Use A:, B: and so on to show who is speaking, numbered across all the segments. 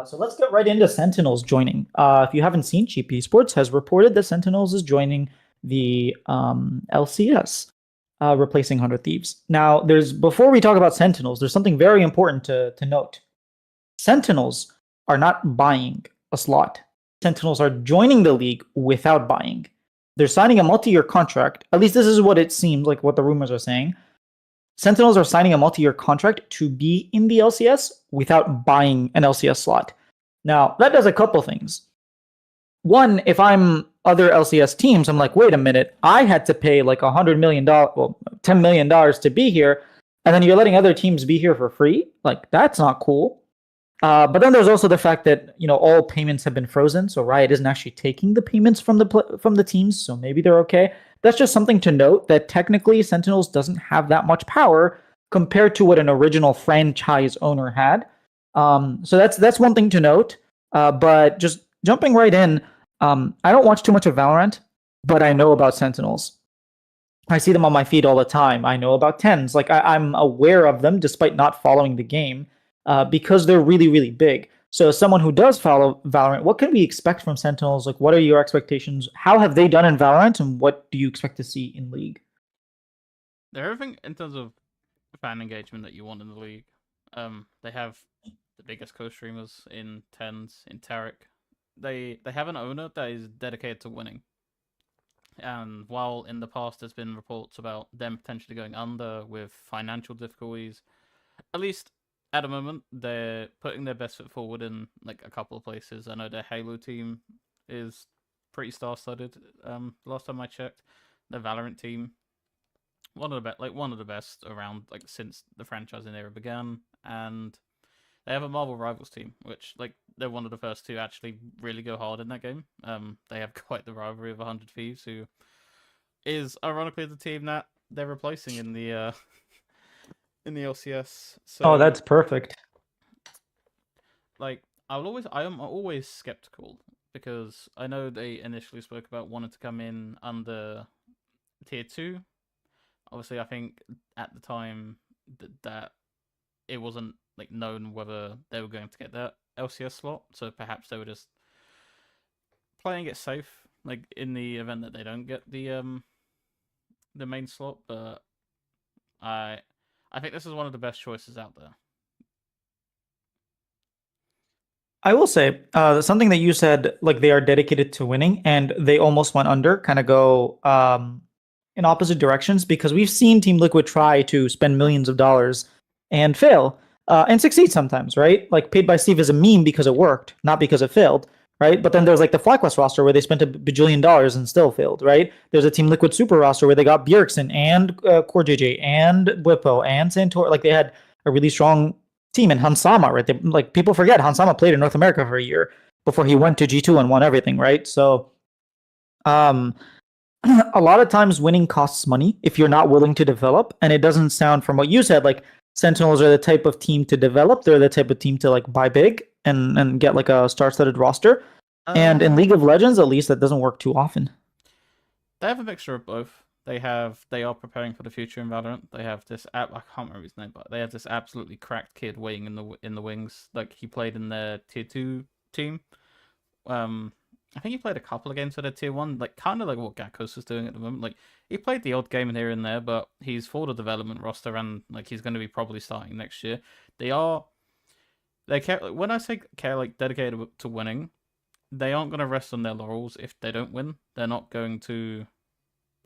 A: So let's get right into Sentinels joining. If you haven't seen, Cheap Esports has reported that Sentinels is joining the LCS, replacing 100 Thieves. Now, before we talk about Sentinels, there's something very important to note. Sentinels are not buying a slot. Sentinels are joining the league without buying. They're signing a multi-year contract. At least this is what it seems like, what the rumors are saying. Sentinels are signing a multi-year contract to be in the LCS without buying an LCS slot. Now, that does a couple things. One, if I'm other LCS teams, I'm like, wait a minute, I had to pay like $100 million, well, $10 million to be here, and then you're letting other teams be here for free? Like, that's not cool. But then there's also the fact that all payments have been frozen, so Riot isn't actually taking the payments from the teams, so maybe they're okay. That's just something to note that technically Sentinels doesn't have that much power compared to what an original franchise owner had. So that's one thing to note. But just jumping right in, I don't watch too much of Valorant, but I know about Sentinels. I see them on my feed all the time. I know about tens. Like I'm aware of them despite not following the game because they're really, really big. So, as someone who does follow Valorant, what can we expect from Sentinels? Like, what are your expectations? How have they done in Valorant, and what do you expect to see in League?
B: They're everything in terms of fan engagement that you want in the league. They have the biggest co-streamers in tens in Tarek. They have an owner that is dedicated to winning. And while in the past there's been reports about them potentially going under with financial difficulties, at least at the moment they're putting their best foot forward in like a couple of places. I know their Halo team is pretty star-studded. Last time I checked, the Valorant team one of the best around like since the franchising era began, and they have a Marvel Rivals team, which like they're one of the first to actually really go hard in that game. They have quite the rivalry of 100 Thieves, who is ironically the team that they're replacing in the in the LCS.
A: Oh,
B: So
A: that's perfect.
B: like I am always skeptical because I know they initially spoke about wanting to come in under tier 2. Obviously, I think at the time that it wasn't like known whether they were going to get that LCS slot, so perhaps they were just playing it safe, like in the event that they don't get the main slot. But I I think this is one of the best choices out there.
A: I will say something that you said, like they are dedicated to winning, and they almost went under, kind of go in opposite directions because we've seen Team Liquid try to spend millions of dollars and fail and succeed sometimes, right? Like Paid by Steve is a meme because it worked, not because it failed, right? But then there's like the FlyQuest roster where they spent $1 bajillion and still failed, right? There's a Team Liquid Super roster where they got Bjergsen and Core JJ and Whippo and Santor. Like they had a really strong team in Hansama, right? Like people forget Hansama played in North America for a year before he went to G2 and won everything, right? So um a lot of times winning costs money if you're not willing to develop, and it doesn't sound from what you said like Sentinels are the type of team to develop. They're the type of team to like buy big and get like a star-studded roster. And in League of Legends, at least, that doesn't work too often.
B: They have a mixture of both. They are preparing for the future in Valorant. They have this I can't remember his name, but they have this absolutely cracked kid waiting in the wings. Like he played in their tier 2 team. I think he played a couple of games for their tier 1, like kind of like what Gakos is doing at the moment. Like he played the odd game in here and there, but he's for the development roster and like he's going to be probably starting next year. They care when I say care like dedicated to winning. They aren't going to rest on their laurels if they don't win. They're not going to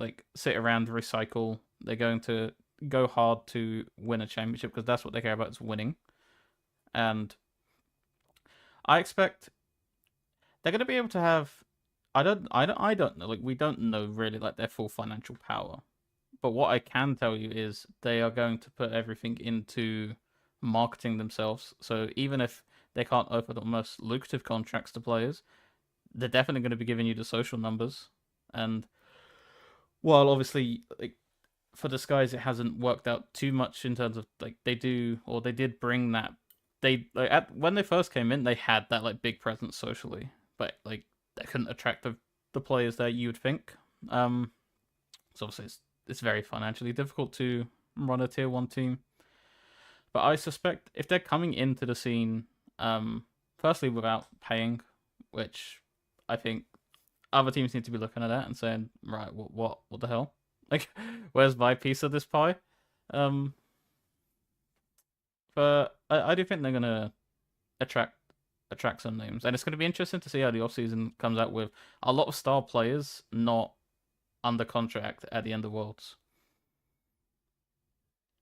B: like sit around recycle. They're going to go hard to win a championship because that's what they care about is winning. And I expect they're going to be able to have. I don't know. Like we don't know really like their full financial power, but what I can tell you is they are going to put everything into marketing themselves. So even if they can't offer the most lucrative contracts to players, they're definitely going to be giving you the social numbers. And while obviously like for the Skies it hasn't worked out too much in terms of like they did bring that when they first came in they had that like big presence socially, but like they couldn't attract the players that you would think. So obviously it's very financially difficult to run a tier 1 team. But I suspect if they're coming into the scene firstly without paying, which I think other teams need to be looking at that and saying, right, what the hell? Like, where's my piece of this pie? Um, but I do think they're gonna attract some names, and it's gonna be interesting to see how the offseason comes out with a lot of star players not under contract at the end of Worlds.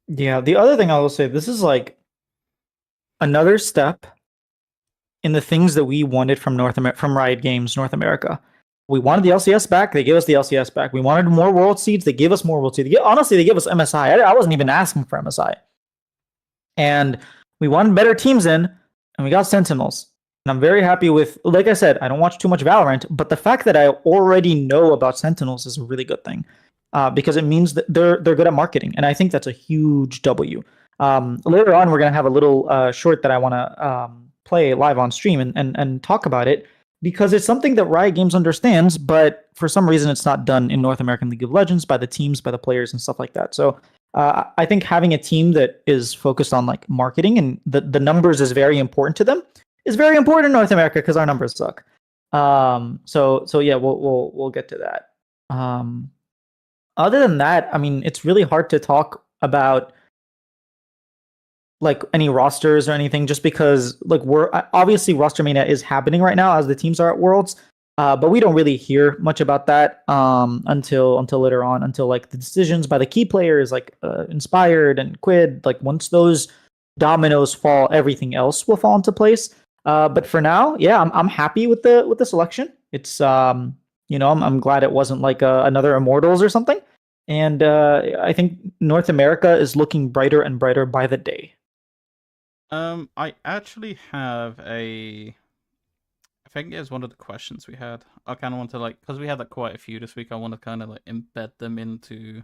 A: Yeah, the other thing I will say, this is like another step in the things that we wanted from from Riot Games North America. We wanted the LCS back. They gave us the LCS back. We wanted more World Seeds. They gave us more World Seeds. Honestly, they gave us MSI. I wasn't even asking for MSI. And we wanted better teams in, and we got Sentinels. And I'm very happy with, like I said, I don't watch too much Valorant, but the fact that I already know about Sentinels is a really good thing, because it means that they're good at marketing, and I think that's a huge W. Later on, we're gonna have a little short that I want to play live on stream and talk about it, because it's something that Riot Games understands, but for some reason it's not done in North American League of Legends by the teams, by the players, and stuff like that. So I think having a team that is focused on like marketing and the numbers is very important to them is very important in North America, because our numbers suck. So yeah, we'll get to that. Other than that, I mean, it's really hard to talk about like any rosters or anything, just because like we're obviously roster mania is happening right now as the teams are at Worlds, but we don't really hear much about that until later on, until like the decisions by the key players like Inspired and Quid. Like once those dominoes fall, everything else will fall into place. But for now, yeah, I'm happy with the selection. It's I'm glad it wasn't like another Immortals or something. And I think North America is looking brighter and brighter by the day.
B: I actually have I think it was one of the questions we had. I kind of want to like, because we had like quite a few this week, I want to kind of like embed them into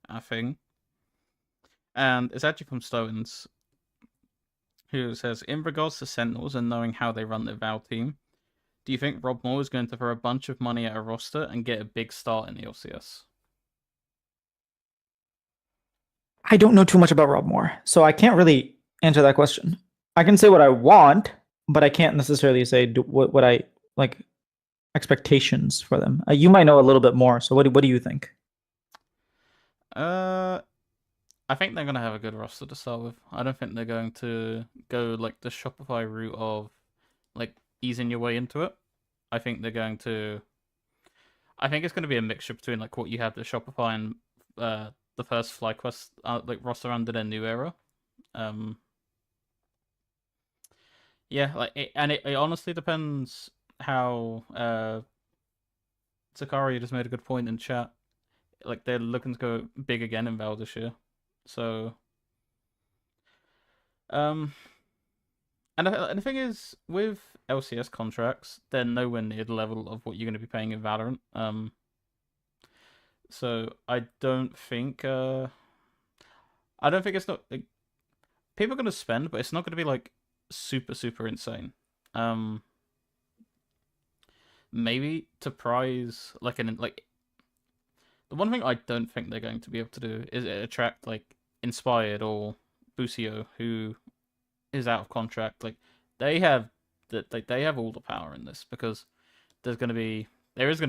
B: our thing. And it's actually from Stones, who says, in regards to Sentinels and knowing how they run their Val team, do you think Rob Moore is going to throw a bunch of money at a roster and get a big start in the LCS?
A: I don't know too much about Rob Moore, so I can't really answer that question. I can say what I want, but I can't necessarily say what I like expectations for them. You might know a little bit more, so what do you think?
B: I think they're gonna have a good roster to start with. I don't think they're going to go like the Shopify route of like easing your way into it. I think they're going to. I think it's going to be a mixture between like what you have the Shopify and the first FlyQuest like roster under their new era. Yeah, like it honestly depends how Sakari just made a good point in chat. Like they're looking to go big again in Val this year. So and the thing is, with LCS contracts, they're nowhere near the level of what you're going to be paying in Valorant. So I don't think it's not like, people are going to spend, but it's not going to be like super insane. Maybe to prize like the one thing I don't think they're going to be able to do is attract like Inspired or Busio, who is out of contract. Like they have they have all the power in this, because there is going to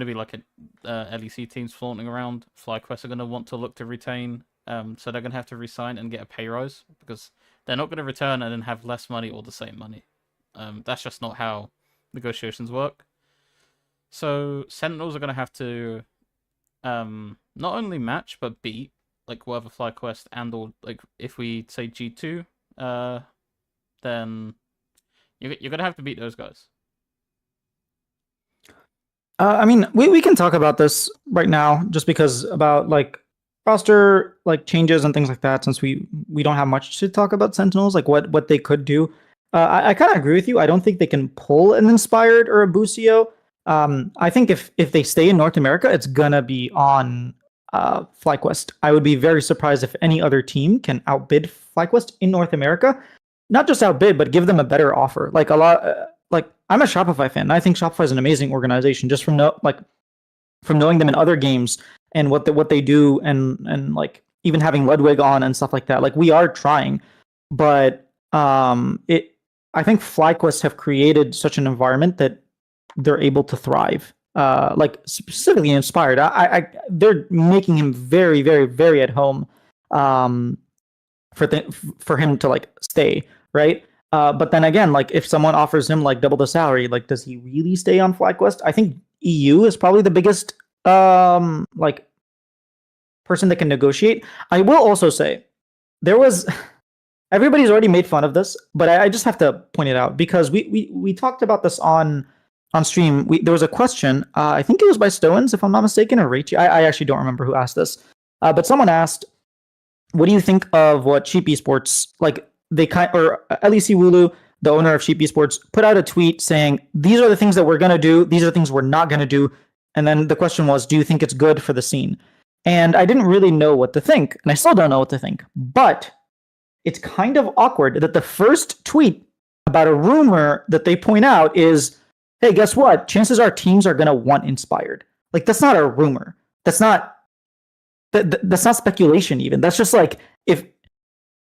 B: be like a LEC teams flaunting around. FlyQuest are going to want to look to retain, so they're going to have to resign and get a pay rise, because they're not going to return and then have less money or the same money. That's just not how negotiations work. So Sentinels are going to have to not only match but beat like whatever FlyQuest and or like if we say G2, then you're gonna have to beat those guys.
A: I mean, we can talk about this right now, just because about like roster like changes and things like that, since we don't have much to talk about Sentinels, like what they could do. I kind of agree with you. I don't think they can pull an Inspired or a Busio. I think if they stay in North America, it's gonna be on FlyQuest. I would be very surprised if any other team can outbid FlyQuest in North America. Not just outbid, but give them a better offer. Like a lot, like I'm a Shopify fan. And I think Shopify is an amazing organization, just from knowing them in other games and what they do, and like even having Ludwig on and stuff like that. Like we are trying, but I think FlyQuest have created such an environment that they're able to thrive. Like specifically Inspired, they're making him very, very, very at home. For him to like stay, right? But then again, like if someone offers him like double the salary, like does he really stay on FlyQuest? I think EU is probably the biggest like person that can negotiate. I will also say there was everybody's already made fun of this, but I just have to point it out because we talked about this on stream. There was a question, I think it was by Stoens, if I'm not mistaken, or Rachie. I actually don't remember who asked this, but someone asked, "What do you think of what Sheep Esports like?" They or LEC Wulu, the owner of Sheep Esports, put out a tweet saying, "These are the things that we're gonna do. These are the things we're not gonna do." And then the question was, "Do you think it's good for the scene?" And I didn't really know what to think, and I still don't know what to think. But it's kind of awkward that the first tweet about a rumor that they point out is, "Hey, guess what? Chances are teams are gonna want Inspired." Like that's not a rumor. That's not speculation even. That's just like if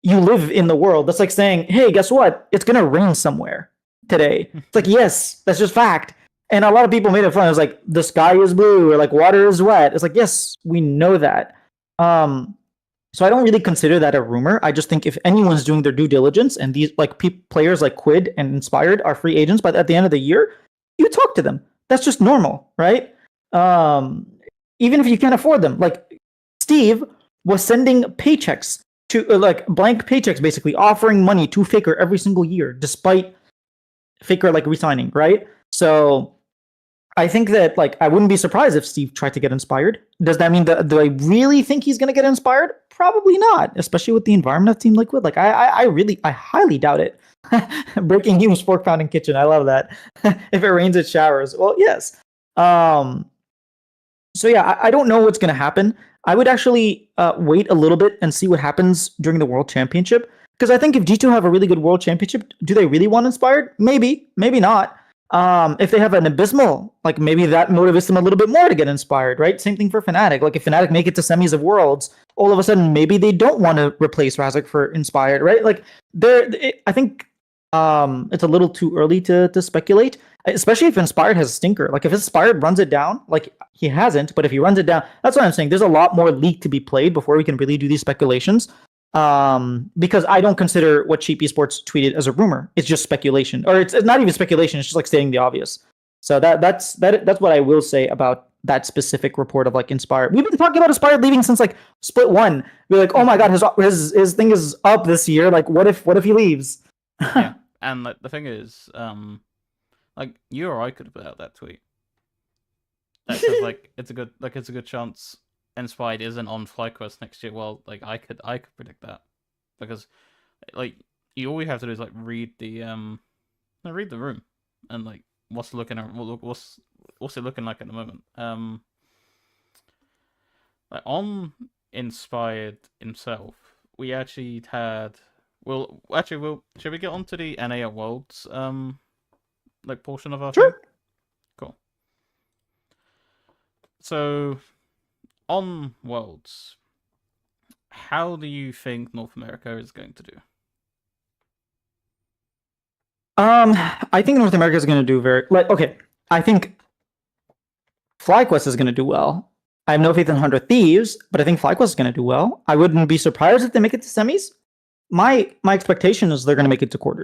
A: you live in the world. That's like saying, "Hey, guess what? It's gonna rain somewhere today." It's like, yes, that's just fact. And a lot of people made it fun. It was like the sky is blue or like water is wet. It's like, yes, we know that. So I don't really consider that a rumor. I just think if anyone's doing their due diligence and these like players like Quid and Inspired are free agents, but at the end of the year, you talk to them. That's just normal, right? Even if you can't afford them, like Steve was sending paychecks to like blank paychecks, basically offering money to Faker every single year, despite Faker like resigning, right? So I think that like I wouldn't be surprised if Steve tried to get Inspired. Does that mean that do I really think he's gonna get Inspired? Probably not, especially with the environment of Team Liquid. Like I highly doubt it. Breaking news, fork pounding kitchen. I love that. If it rains, it showers. Well, yes. So yeah, I don't know what's gonna happen. I would actually wait a little bit and see what happens during the World Championship. Because I think if G2 have a really good World Championship, do they really want Inspired? Maybe, maybe not. If they have an abysmal, like maybe that motivates them a little bit more to get Inspired, right? Same thing for Fnatic. Like if Fnatic make it to semis of Worlds, all of a sudden maybe they don't want to replace Razak for Inspired, right? Like I think it's a little too early to speculate, especially if Inspired has a stinker. Like if Inspired runs it down, like he hasn't, but if he runs it down, that's what I'm saying. There's a lot more league to be played before we can really do these speculations. Because I don't consider what Sheep Esports tweeted as a rumor. It's just speculation, or it's not even speculation. It's just like stating the obvious. So that's what I will say about that specific report of like Inspired. We've been talking about Inspired leaving since like Split 1. We're like, oh my god, his thing is up this year. Like, what if he leaves?
B: Yeah, and like the thing is, like you or I could have put out that tweet. That says like it's a good chance Inspired isn't on FlyQuest next year. Well, like I could predict that because like all you have to do is like read the room and like what's it looking like at the moment. Like on Inspired himself, we actually had. Should we get onto the NA at Worlds like portion of our
A: Sure.
B: thing? Cool. So on Worlds, how do you think North America is going to do?
A: I think North America is going to do okay. I think FlyQuest is going to do well. I have no faith in 100 Thieves, but I think FlyQuest is going to do well. I wouldn't be surprised if they make it to semis. My expectation is they're going to make it to quarters.